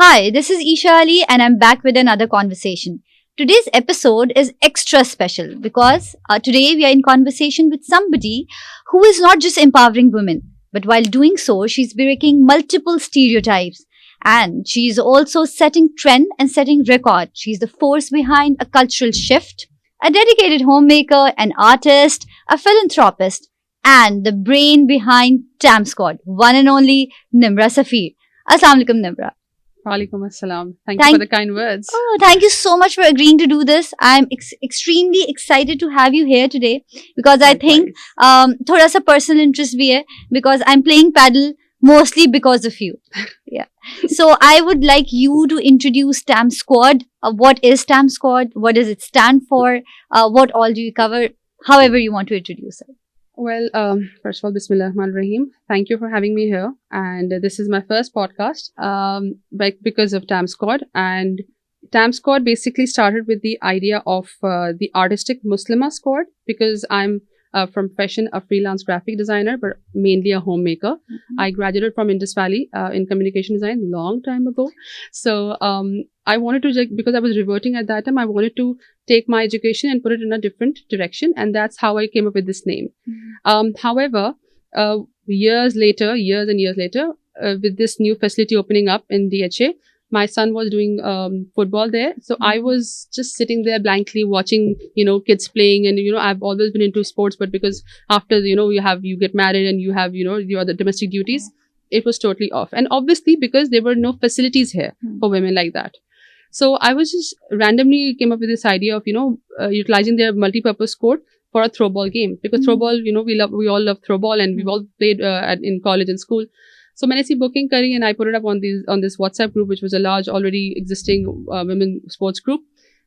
Hi, this is Isha Ali, and I'm back with another conversation. Today's episode is extra special because today we are in conversation with somebody who is not just empowering women, but while doing so, she's breaking multiple stereotypes. And she's also setting trend and setting record. She's the force behind a cultural shift, a dedicated homemaker, an artist, a philanthropist, and the brain behind Tam Squad, one and only Nimra Safir. Assalamu alaikum, Nimra. Walaikum assalam. Thank you for the kind words. Oh, thank you so much for agreeing to do this. I'm extremely excited to have you here today because I think thoda sa personal interest bhi hai because I'm playing padel mostly because of you. Yeah. So I would like you to introduce Tam Squad. What is Tam Squad? What does it stand for? What all do you cover? However you want to introduce it. Well, first of all, Bismillah Rahman Rahim. Thank you for having me here. And this is my first podcast because of Tam Squad. And Tam Squad basically started with the idea of the artistic Muslima squad because I'm from profession a freelance graphic designer, but mainly a homemaker. Mm-hmm. I graduated from Indus Valley in communication design long time ago. So I wanted to, because I was reverting at that time, I wanted to take my education and put it in a different direction. And that's how I came up with this name. Mm-hmm. However, years and years later, with this new facility opening up in DHA, my son was doing football there. So I was just sitting there blankly watching, kids playing. And, I've always been into sports, but because after, you get married and you have, your other domestic duties, it was totally off. And obviously because there were no facilities here for women like that. So I was just randomly came up with this idea of, utilizing their multi-purpose court for a throwball game. Because throwball, we all love throwball and we've all played in college and school. So मैंने ऐसी booking करी and I put it up on this WhatsApp group, which was a large already existing women sports group,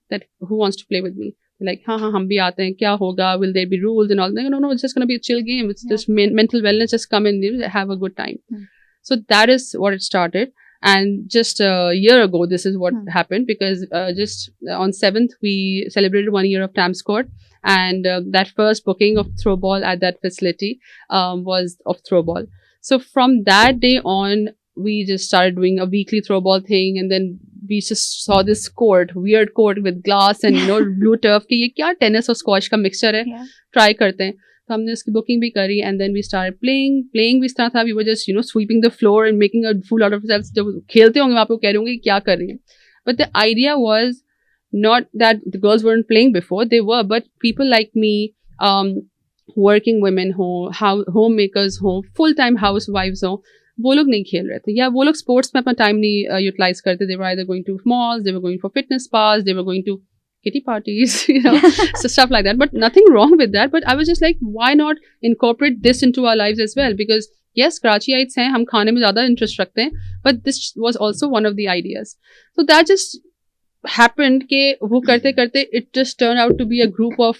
that who wants to play with me. They're like, हाँ हम भी आते हैं, क्या होगा? Will there be rules and all? No, it's just gonna be a chill game. It's just mental wellness. Just come and have a good time. So that is what it started. And just a year ago, this is what happened because just on 7th, we celebrated 1 year of Tam Squad. And that first booking of throwball at that facility was of throwball. So from that day on, we just started doing a weekly throwball thing. And then we just saw this weird court with glass and, blue turf. Ki ye kya tennis or squash ka mixture hai? Yeah. Try karte hain. So हमने उसकी booking भी करी and then we started playing भी इस तरह था, we were just sweeping the floor and making a fool out of ourselves. जब खेलते होंगे वहाँ पे वो कह रहे होंगे क्या कर रही हैं. But the idea was not that the girls weren't playing before, they were, but people like me, working women हो, homemakers हो, full-time housewives हो, वो लोग नहीं खेल रहे थे या वो लोग sports में अपना time नहीं utilize करते. They were either going to malls, they were going for fitness spas, they were going to kitty parties, so stuff like that. But nothing wrong with that. But I was just like, why not incorporate this into our lives as well? Because yes, Karachiites hain, hum khane mein zyada interest rakhte hain, but this was also one of the ideas. So that just happened ke wo karte karte, it just turned out to be a group of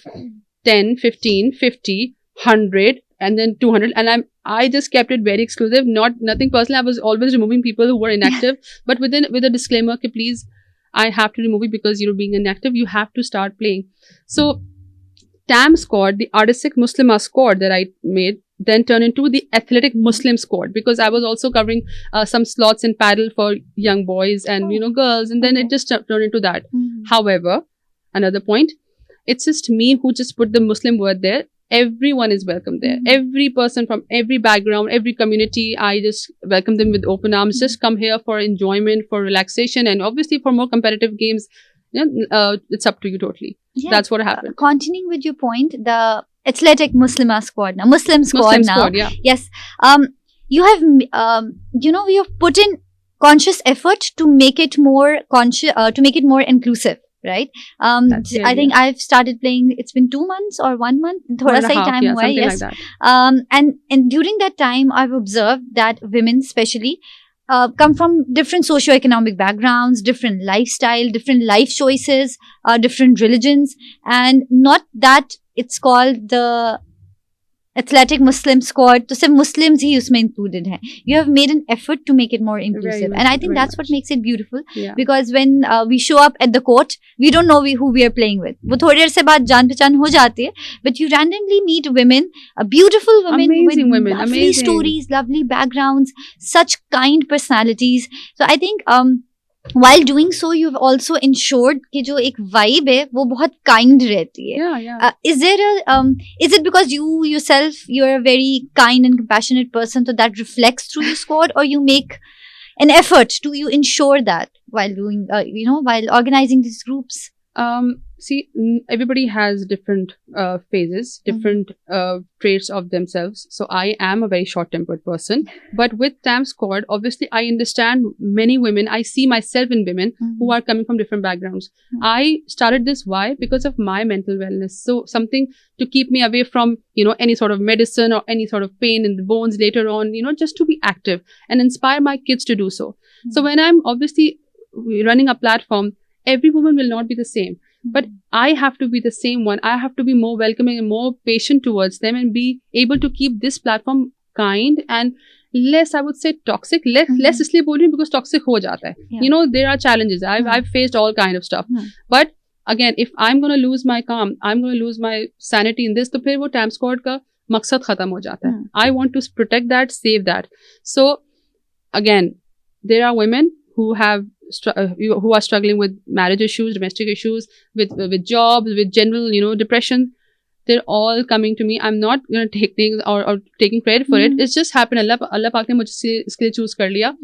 10, 15, 50, 100, and then 200. And I just kept it very exclusive, nothing personal. I was always removing people who were inactive, but with a disclaimer, ke please, I have to remove it because, being inactive, you have to start playing. So Tam Squad, the artistic Muslima squad that I made, then turned into the athletic Muslim squad because I was also covering some slots in padel for young boys and, girls. And then it just turned into that. However, another point, it's just me who just put the Muslim word there. Everyone is welcome there. Every person from every background, every community, I just welcome them with open arms. Just come here for enjoyment, for relaxation, and obviously for more competitive games. It's up to you totally. Yeah. That's what happened. Continuing with your point, the athletic Muslima squad now, Muslim squad now. Squad, yeah. Yes. You have, we have put in conscious effort to make it more to make it more inclusive. Right. I think I've started playing. It's been 2 months or 1 month. Thoda sa hi time hua hai. Yes. Like that. And during that time, I've observed that women, especially, come from different socio-economic backgrounds, different lifestyle, different life choices, different religions, and not that it's called the athletic Muslim squad, तो सिर्फ Muslims ही उसमें included हैं. You have made an effort to make it more inclusive, and I think that's what makes it beautiful. Yeah. Because when we show up at the court, we don't know who we are playing with. वो थोड़ी देर से बाद जान पहचान हो जाती है, but you randomly meet women, beautiful women amazing with women, lovely amazing stories, lovely backgrounds, such kind personalities. So I think while doing so you've also ensured कि जो एक vibe है वो बहुत kind रहती है. Is it because you yourself you're a very kind and compassionate person, so that reflects through your squad, or you make an effort to you ensure that while doing while organizing these groups? See, everybody has different phases, different traits of themselves. So I am a very short-tempered person. But with Tam Squad, obviously, I understand many women. I see myself in women who are coming from different backgrounds. I started this why? Because of my mental wellness. So something to keep me away from, any sort of medicine or any sort of pain in the bones later on, just to be active and inspire my kids to do so. So when I'm obviously running a platform, every woman will not be the same. But I have to be the same one. I have to be more welcoming and more patient towards them and be able to keep this platform kind and less, I would say, toxic. Less इसलिए बोल रही हूँ because toxic हो जाता है. Yeah. There are challenges. I've faced all kind of stuff. But again, if I'm going to lose my calm, I'm going to lose my sanity in this, तो फिर वो Tam Squad का मकसद खत्म हो जाता है. I want to protect that, save that. So again, there are women who are struggling with marriage issues, domestic issues, with jobs, with general, depression. They're all coming to me. I'm not going to take things or taking credit for it. It's just happened. Allah Paak ne mujhe iske liye choose kar liya.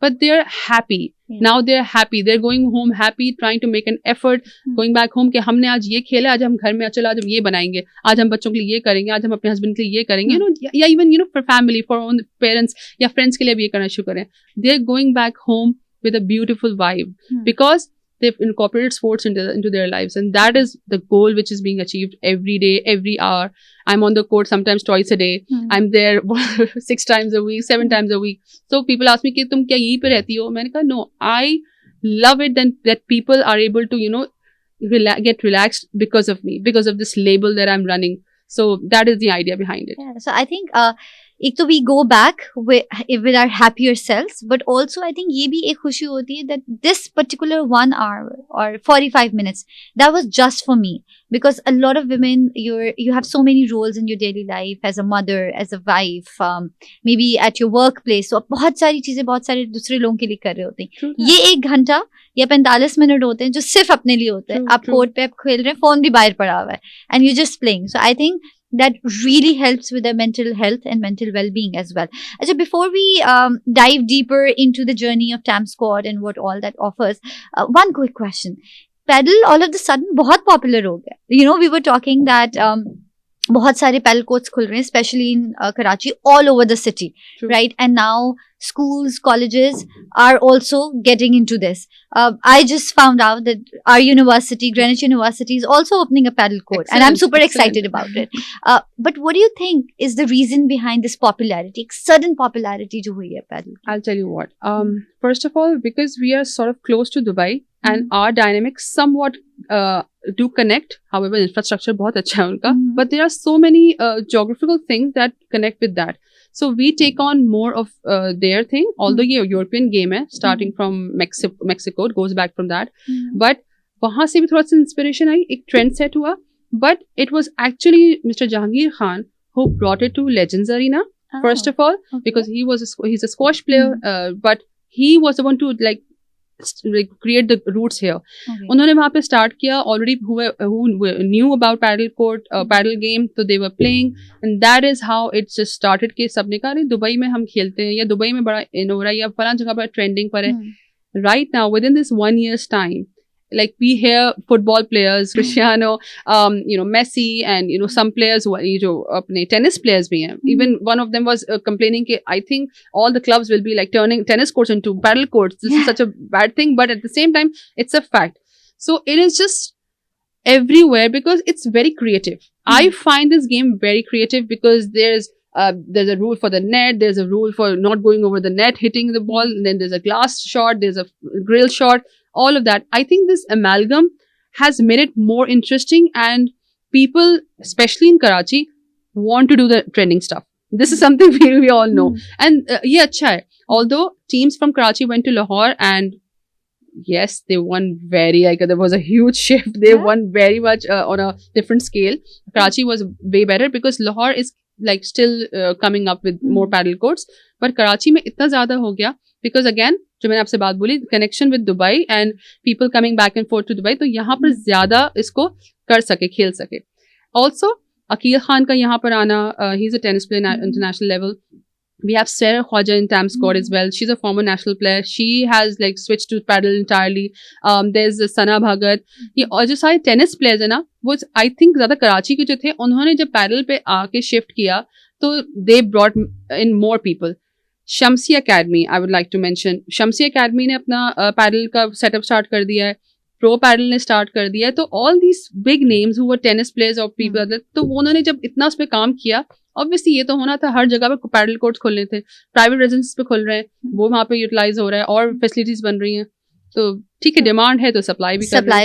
But they're happy. Yeah. Now they're happy. They're going home happy, trying to make an effort, going back home कि हमने आज ये खेला, आज हम घर में चलो आज हम ये बनाएंगे, आज हम बच्चों के लिए ये करेंगे, आज हम अपने हस्बैंड के लिए ये करेंगे, या even for family, for own parents या friends के लिए भी ये करना शुरू करें. They're going back home with a beautiful vibe because they've incorporated sports into their lives, and that is the goal which is being achieved every day, every hour. I'm on the court sometimes twice a day. I'm there 6 times a week, 7 times a week. So people ask me कि तुम क्या यहीं पे रहती हो? मैंने कहा no, I love it that people are able to get relaxed because of me, because of this label that I'm running. So that is the idea behind it. Yeah, so I think एक तो we go back with our happier selves, but also I think ये भी एक खुशी होती है that this particular 1 hour or 45 minutes that was just for me, because a lot of women you have so many roles in your daily life, as a mother, as a wife, maybe at your workplace, so बहुत सारी चीजें बहुत सारे दूसरे लोगों के लिए कर रहे होते हैं. ये 1 घंटा या 45 मिनट होते हैं जो सिर्फ अपने लिए होते हैं. आप कोर्ट पे आप खेल रहे हैं, फोन भी बाहर पड़ा हुआ है and you're just playing. So I think that really helps with their mental health and mental well-being as well. Achha, before we dive deeper into the journey of Tam Squad and what all that offers, one quick question. Padel all of a sudden बहुत popular हो गया. We were talking that बहुत सारे pedal courts खुल रहे हैं, especially in Karachi, all over the city. True. Right? And now schools, colleges are also getting into this. I just found out that our university, Greenwich University, is also opening a paddle court. Excellent, and I'm super excited about it. But what do you think is the reason behind this popularity, sudden popularity jo hui hai paddle? I'll tell you what. First of all, because we are sort of close to Dubai, and our dynamics somewhat do connect. However, infrastructure बहुत अच्छा है उनका. But there are so many geographical things that connect with that. So we take on more of their thing. Although ये European game है, starting from Mexico, it goes back from that. But वहाँ से भी थोड़ा सा inspiration आई, एक trend set हुआ. But it was actually Mr. Jahangir Khan who brought it to Legends Arena. First of all, because he's a squash player, but he was the one to create the roots here. उन्होंने वहाँ पे start किया. Already who knew about paddle court, paddle game, so they were playing, and that is how it just started. कि सबने कहा अरे Dubai में हम खेलते हैं, या दुबई में बड़ा in हो रहा है, या फलां जगह पर trending पर है. Right now, within this 1 year's time, like we hear football players, Cristiano, Messi, and some players who जो अपने tennis players भी हैं. Even one of them was complaining कि I think all the clubs will be like turning tennis courts into paddle courts. This is such a bad thing, but at the same time, it's a fact. So it is just everywhere because it's very creative. I find this game very creative because there's a rule for the net, there's a rule for not going over the net, hitting the ball, and then there's a glass shot, there's a grill shot, all of that. I think this amalgam has made it more interesting, and people, especially in Karachi, want to do the trending stuff. This is something we all know. And yeah, अच्छा है. Although teams from Karachi went to Lahore, and yes, they won there was a huge shift. They won very much on a different scale. Karachi was way better because Lahore is still coming up with more paddle courts. But Karachi में इतना ज़्यादा हो गया because again, जो मैंने आपसे बात बोली, connection with Dubai and people coming back and forth to Dubai, तो यहाँ पर ज्यादा इसको कर सके, खेल सके. ऑल्सो अकील खान का यहाँ पर आना, he is a tennis player international level. We have Sarah Khwaja in Tam Squad as well. She's a former national player. She has like switched to padel entirely. There's Sana Bhagat. ये और जो सारे tennis players है ना, वो I think ज्यादा कराची के जो थे, उन्होंने जब पैडल पे आके शिफ्ट किया तो they brought in more people. Shamsi academy, I would like to mention, Shamsi academy ने अपना पैडल का सेटअप स्टार्ट कर दिया है. प्रो पैडल ने स्टार्ट कर दिया है. तो all these big names who were tennis players और पीपल, तो उन्होंने जब इतना उस पर काम किया, ऑब्वियसली ये तो होना था, हर जगह पे पैडल कोर्ट्स खोलने थे, प्राइवेट रेजिडेंस पे खुल रहे हैं, वो वहाँ पे यूटिलाइज हो रहा है और फैसिलिटीज बन रही हैं. तो ठीक है, डिमांड है तो सप्लाई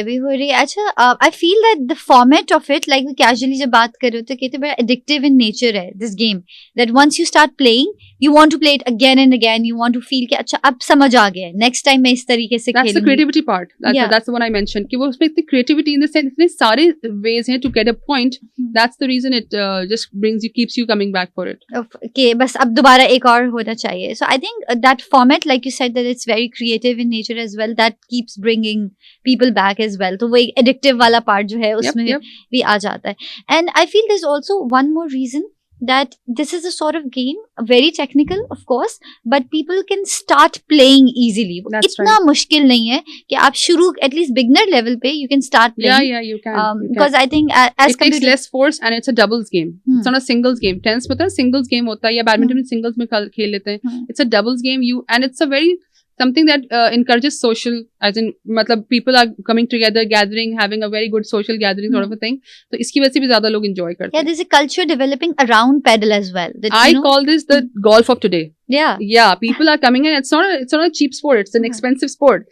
भी हो रही है. अच्छा, I feel that the format of it, like casually जब बात कर रहे हो तो कहते बड़ा एडिक्टिव इन नेचर है this game, that once you start playing you want to play it again and again, you want to feel कि अच्छा अब समझ आ गया है, नेक्स्ट टाइम मैं इस तरीके से खेलूंगी. That's the creativity part, that's what I mention, कि वो उसमें इतनी क्रिएटिविटी इन द सेंस, इतने सारे वेज हैं to get a point. That's the reason it just brings you, keeps you coming back for it. Okay, बस अब दोबारा एक और होना चाहिए. So I think that format, like you said, that it's very creative in nature as well, that keeps bringing people back as well. तो वो एक addictive वाला part जो है उसमें भी आ जाता है. And I feel there's also one more reason that this is a sort of game, very technical of course, but people can start playing easily. इतना मुश्किल नहीं है कि आप शुरू, at least beginner level पे you can start playing. Yeah, you can. Because I think as it takes less force and it's a doubles game. It's not a singles game. Tennis पता है singles game होता है, या badminton में singles में खेल लेते हैं. It's a doubles game, and it's a very something that encourages social, as in मतलब people are coming together, gathering, having a very good social gathering sort of a thing. So इसकी वजह से भी ज़्यादा लोग enjoy करते हैं. Yeah, there's a culture developing around padel as well. That, I call this the golf of today. Yeah, people are coming in. It's not a cheap sport. It's an expensive sport.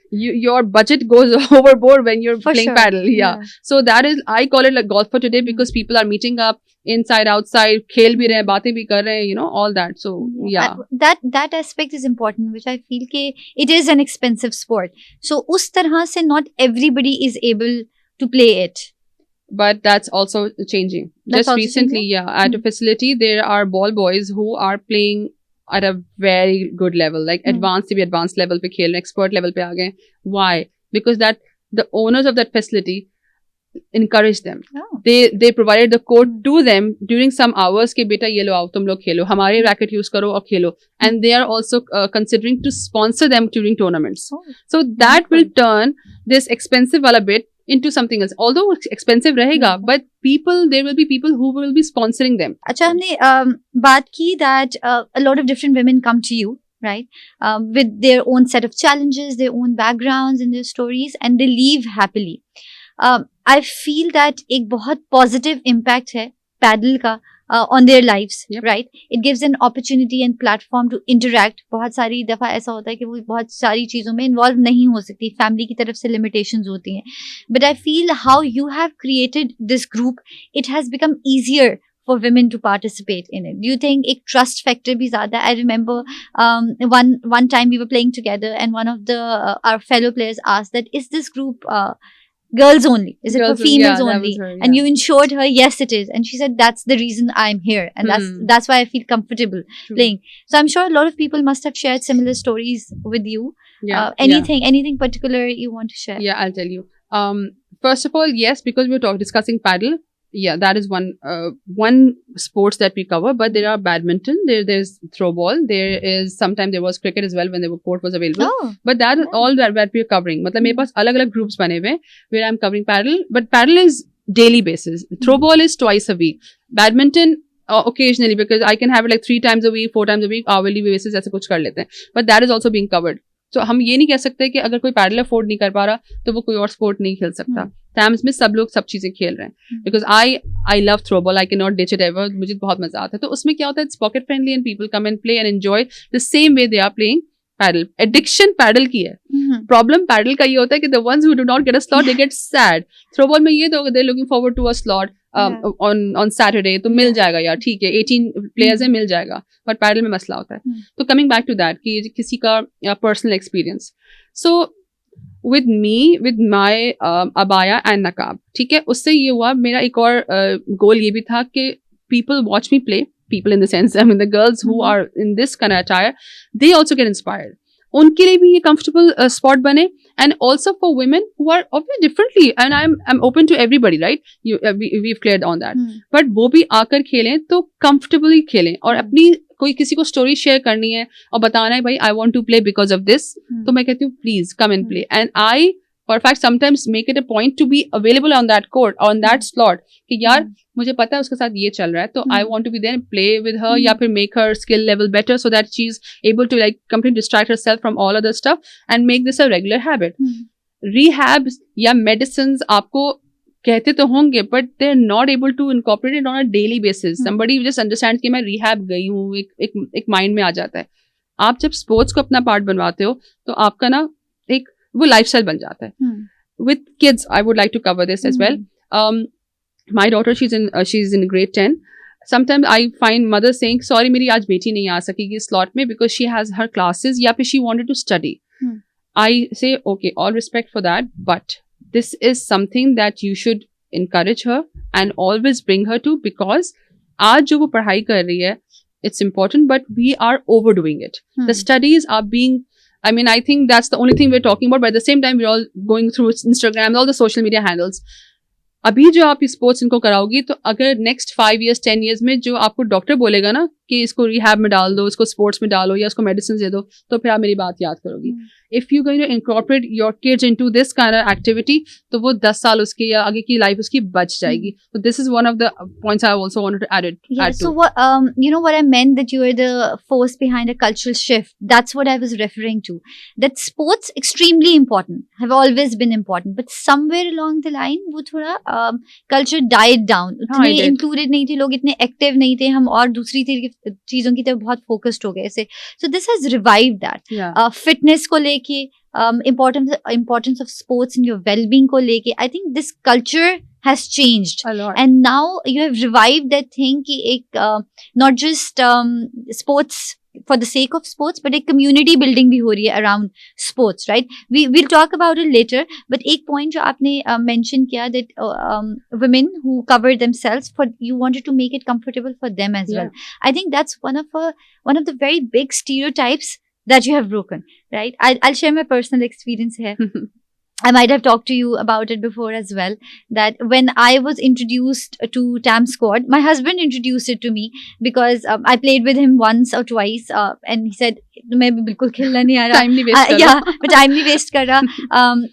Your budget goes overboard when you're playing padel. Yeah. So that is, I call it like golf for today, because people are meeting up inside, outside, खेल भी रहे हैं, बातें भी कर रहे हैं, you know, all that. So yeah, that aspect is important, which I feel कि it is an expensive sport. So उस तरह से not everybody is able to play it. But that's also changing. Just recently, at a facility, there are ball boys who are playing at a very good level, like advanced to be advanced level पे खेल रहे हैं, expert level पे आ गए. Why? Because that the owners of that facility encourage them. They provided the court to them during some hours कि बेटा ये लो आओ तुम लोग खेलो, हमारे रैकेट यूज करो और खेलो. And they are also considering to sponsor them during tournaments. So that will turn this expensive वाला bit into something else. Although expensive रहेगा, but there will be people who will be sponsoring them. अच्छा, हमने बात की that a lot of different women come to you, right, with their own set of challenges, their own backgrounds and their stories, and they leave happily. I feel that एक बहुत positive impact है paddle का on their lives, right? It gives an opportunity and platform to interact. बहुत सारी दफ़ा ऐसा होता है कि वो बहुत सारी चीज़ों में involve नहीं हो सकती, family की तरफ से limitations होती हैं. But I feel how you have created this group, it has become easier for women to participate in it. Do you think एक trust factor भी ज़्यादा? I remember one time we were playing together and one of the our fellow players asked that, is this group girls only? Is it for females only? Her, and you ensured her, yes it is. And she said, that's the reason I'm here. And that's why I feel comfortable playing. So I'm sure a lot of people must have shared similar stories with you. Anything particular you want to share? Yeah, I'll tell you. First of all, yes, because we were discussing padel. Yeah, that is one sports that we cover. But there are badminton, there's throw ball, sometimes there was cricket as well when the court was available. But that is all that we are covering. मतलब मेरे पास अलग-अलग groups बने हुए where I'm covering padel. But padel is daily basis. Throw ball is twice a week. Badminton occasionally, because I can have it like 3 times a week, 4 times a week, hourly basis ऐसे कुछ कर लेते हैं. But that is also being covered. So हम ये नहीं कह सकते कि अगर कोई पैडल अफोर्ड नहीं कर पा रहा तो वो कोई और स्पोर्ट नहीं खेल सकता. टैम्स में सब लोग सब चीजें खेल रहे हैं. Because I love throwball, I can not ditch it ever. मुझे बहुत मजा आता है. तो उसमें क्या होता है, it's pocket friendly and people come and play and enjoy the same way they are playing padel. Addiction padel की है. प्रॉब्लम पैडल का ये होता है कि the ones who do not get a slot they get sad. Throwball में ये तो they looking forward to a slot on Saturday, तो मिल जाएगा यार, ठीक है 18 प्लेयर्स है, मिल जाएगा. बट पैडल में मसला होता है. तो कमिंग बैक टू दैट कि किसी का personal experience. So with me, with my abaya and नकाब, ठीक है, उससे ये हुआ, मेरा एक और गोल ये भी था कि people watch me play, people in the sense, I mean the girls who are in this kind of attire, they also get inspired. उनके लिए भी ये comfortable spot बने, and also for women who are obviously differently, and I'm open to everybody, right? We've cleared on that. But वो भी आकर खेलें तो comfortably खेलें, और अपनी कोई किसी को story share करनी है और बताना है भाई I want to play because of this, तो मैं कहती हूँ please come and play, and I for a fact sometimes make it a point to be available on that court, on that slot, कि यार मुझे पता है उसके साथ ये चल रहा है, तो I want to be there and play with her, या फिर make her skill level better so that she's able to like completely distract herself from all other stuff and make this a regular habit. Rehab या medicines आपको कहते तो होंगे, but they're not able to incorporate it on a daily basis. Somebody just understands कि मैं rehab गई हूँ, एक mind में आ जाता है. आप जब sports को अपना part बनवाते हो, तो आपका ना एक वो lifestyle बन जाता है. With kids, I would like to cover this as well. My daughter, she's in grade 10. Sometimes I find mothers saying, sorry, मेरी आज बेटी नहीं आ सकेगी इस slot में because she has her classes या फिर she wanted to study. I say, okay, all respect for that, but this is something that you should encourage her and always bring her to, because आज जो वो पढ़ाई कर रही है, it's important, but we are overdoing it. The studies are being, I mean, I think that's the only thing we're talking about, but at the same time, we're all going through Instagram, all the social media handles. अभी जो आप sports इनको कराओगी, तो अगर next 5 years 10 years में जो आपको doctor बोलेगा ना कि इसको रिहैब में डाल दो, इसको स्पोर्ट्स में डालो या इसको मेडिसिन दे दो, तो फिर आप मेरी बात याद करोगी. If you going to incorporate your kids into this kind of activity, तो वो 10 साल उसके या आगे की लाइफ उसकी बच जाएगी. तो this is one of the points I also wanted to add so what you know what I meant, that you are the force behind a cultural shift. That's what I was referring to, that sports extremely important, have always been important, but somewhere along the line वो थोड़ा culture died down. उतने included नहीं थे लोग, इतने active नहीं थे हम, और दूसरी चीजों की तरफ बहुत focused हो गए ऐसे. So this has revived that. Fitness को लेके, importance of sports in your well-being को लेके, I think this culture has changed a lot, and now you have revived that thing कि एक not just sports for the sake of sports, but एक community building भी हो रही है around sports, right? We'll talk about it later, but एक point जो आपने mention किया, that women who cover themselves, for you wanted to make it comfortable for them as well. I think that's one of the very big stereotypes that you have broken, right? I'll share my personal experience here. I might have talked to you about it before as well, that when I was introduced to Tam Squad, my husband introduced it to me because I played with him once or twice, and he said, मैं भी बिल्कुल खेलना नहीं आ रहा, time नहीं waste कर रहा, मैं टाइम नहीं वेस्ट कर रहा,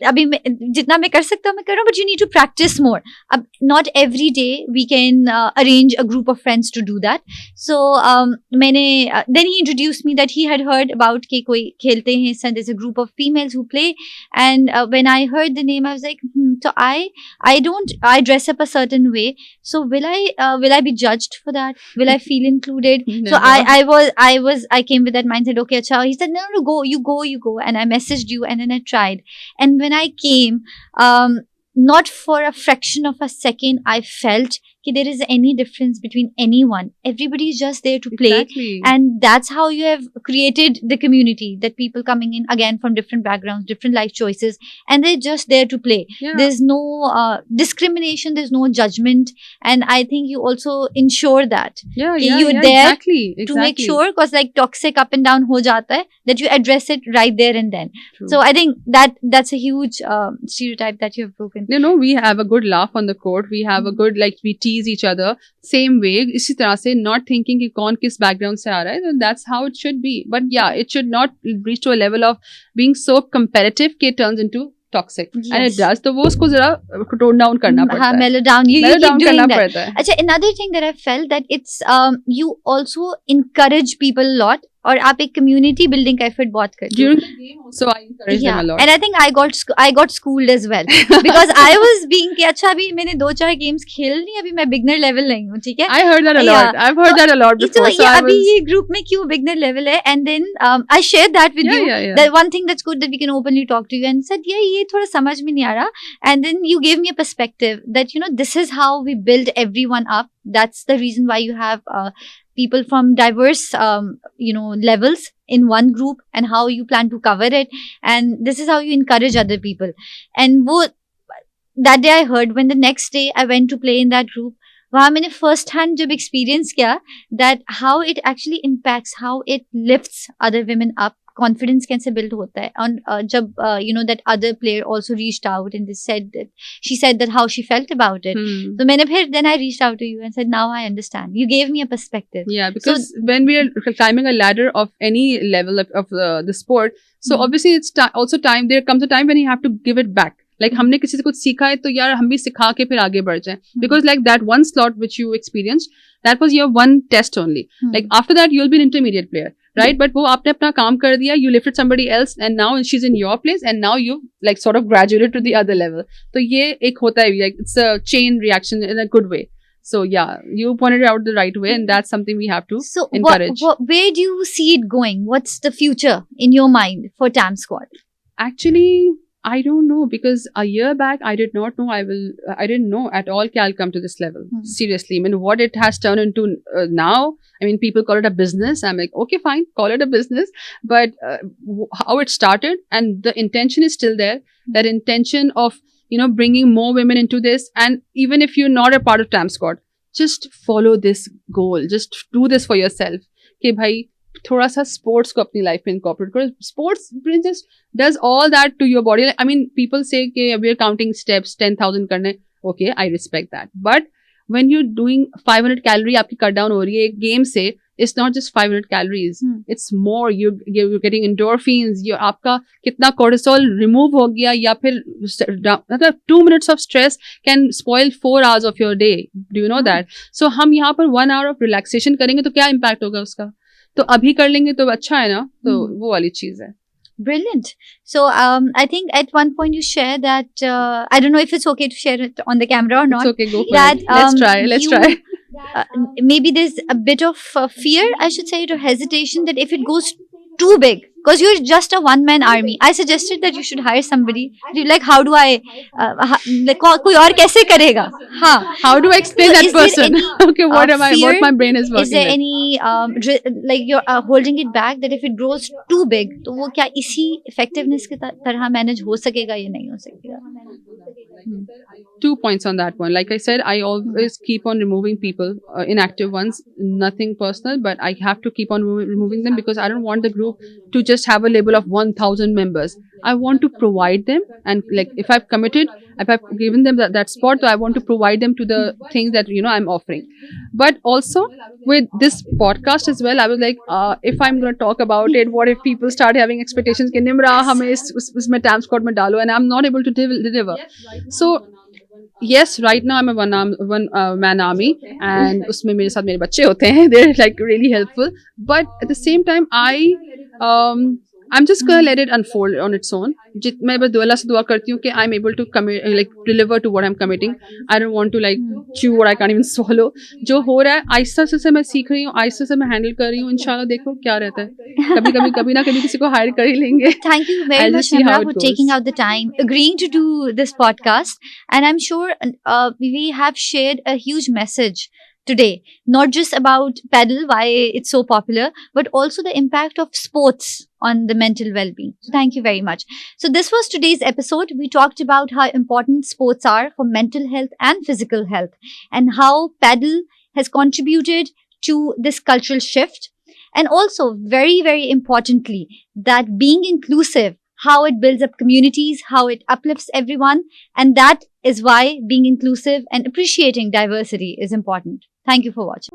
अभी जितना मैं कर सकता हूँ मैं कर रहा हूँ, but you need to practice more. अब not every day we can arrange a group of friends to do that. So मैंने then he introduced me that he had heard about कि कोई खेलते हैं, so there's a group of females who play, and when I heard the name I was like, so I dress up a certain way, so will I be judged for that? Will I feel included? No. So I came with that mindset, okay, acha. He said, no, go, you go. And I messaged you, and then I tried. And when I came, not for a fraction of a second, I felt that there is any difference between anyone. Everybody is just there to play. Exactly. And that's how you have created the community, that people coming in again from different backgrounds, different life choices, and they're just there to play. Yeah. There's no discrimination, there's no judgment. And I think you also ensure that. You're there to make sure, because like toxic up and down ho jata hai, that you address it right there and then. True. So I think that's a huge stereotype that you have broken. You know, we have a good laugh on the court. We have a good, like, we tease each other same way. इसी तरह से, not thinking कि कौन किस background से आ रहा है. That's how it should be. But yeah, it should not reach to a level of being so competitive कि it turns into toxic. Yes. And it does. तो वो उसको जरा tone down करना पड़ता है. Mellow down. You keep doing करना that. पड़ता है. अच्छा, another thing that I felt that it's you also encourage people a lot, और आप एक community building का effort बहुत करते हो. During the game also I encourage them a lot. And I think I got schooled as well because I was being कि अच्छा अभी मैंने 2-4 games खेल ली, अभी मैं beginner level नहीं हूँ, ठीक है? I heard that a lot. I've heard that a lot before. So अभी ये group में क्यों beginner level है? And then I shared that with you. That one thing that's good that we can openly talk to you, and said ये थोड़ा समझ में नहीं आ रहा. And then you gave me a perspective that, you know, this is how we build everyone up. That's the reason why you have people from diverse, levels in one group, and how you plan to cover it. And this is how you encourage other people. And that day I heard, when the next day I went to play in that group, वहाँ मैंने first hand जब experience किया that how it actually impacts, how it lifts other women up confidence कैसे build होता है. And जब that other player also reached out and she said that how she felt about it. So then I reached out to you and said, now I understand. You gave me a perspective. Yeah, because when we are climbing a ladder of any level of the sport, so obviously it's also time. There comes a time when you have to give it back. Like हमने किसी से कुछ सीखा है तो यार हम भी सिखा के फिर आगे बढ़ जाएं. Because like that one slot which you experienced, that was your one test only. Like after that you'll be an intermediate player, right? But वो आपने अपना काम कर दिया, you lifted somebody else and now she's in your place and now you like sort of graduated to the other level. तो ये एक होता है, like it's a chain reaction in a good way. So yeah, you pointed it out the right way, and that's something we have to encourage. Where do you see it going? What's the future in your mind for Tam Squad? Actually, I don't know, because a year back I did not know I didn't know at all I'll come to this level. Seriously, I mean what it has turned into now. I mean people call it a business. I'm like, okay, fine, call it a business. But how it started and the intention is still there. That intention of bringing more women into this, and even if you're not a part of Tam Squad, just follow this goal. Just do this for yourself. कि भाई थोड़ा सा sports को अपनी life में incorporate करो. Sports just does all that to your body. I mean, people say कि we are counting steps, 10,000 करने. Okay, I respect that. But when you're doing 500 calorie आपकी cut down हो रही है एक game से, it's not just 500 calories. It's more. You're getting endorphins. आपका कितना cortisol remove हो गया, या फिर 2 minutes of stress can spoil 4 hours of your day. Do you know that? So हम यहाँ पर 1 hour of relaxation करेंगे तो क्या impact होगा उसका? तो अभी कर लेंगे तो अच्छा है ना. तो वो वाली चीज है. Brilliant. So I think at one point you share that I don't know if it's okay to share it on the camera or not. It's okay, go for it. Let's try. Maybe there's a bit of fear, I should say, or hesitation that if it goes too big, because you're just a one-man army. I suggested that you should hire somebody. Like, how do I like कोई और कैसे करेगा? हाँ. How do I explain that person? Okay, what my brain is working. Is there any like you're holding it back that if it grows too big, तो वो क्या इसी effectiveness की तरह manage हो सकेगा या नहीं हो सकेगा? 2 points on that one. Like I said, I always keep on removing people, inactive ones, nothing personal, but I have to keep on removing them because I don't want the group to just have a label of 1,000 members. I want to provide them, and like if I've committed, if I've given them that spot, so I want to provide them to the things that I'm offering. But also with this podcast as well, I was like, if I'm going to talk about it, what if people start having expectations कि Nimra हमें इसमें Tam Squad में डालो, and I'm not able to deliver. So yes, right now I'm a one man army, and उसमें मेरे साथ मेरे बच्चे होते हैं. They're like really helpful, but at the same time I'm just gonna let it unfold on its own. मैं बस अल्लाह से दुआ करती हूँ कि I'm able to like deliver to what I'm committing. I don't want to like chew what I can't even swallow. जो हो रहा है आहिस्ता से मैं सीख रही हूँ, आहिस्ता से मैं handle कर रही हूँ. इंशाल्लाह देखो क्या रहता है. कभी ना कभी किसी को hire कर ही लेंगे. Thank you very much, Nimra, for taking out the time, agreeing to do this podcast, and I'm sure we have shared a huge message today, not just about padel, why it's so popular, but also the impact of sports on the mental well-being. So thank you very much. So this was today's episode. We talked about how important sports are for mental health and physical health, and how padel has contributed to this cultural shift, and also very, very importantly, that being inclusive, how it builds up communities, how it uplifts everyone, and that is why being inclusive and appreciating diversity is important. Thank you for watching.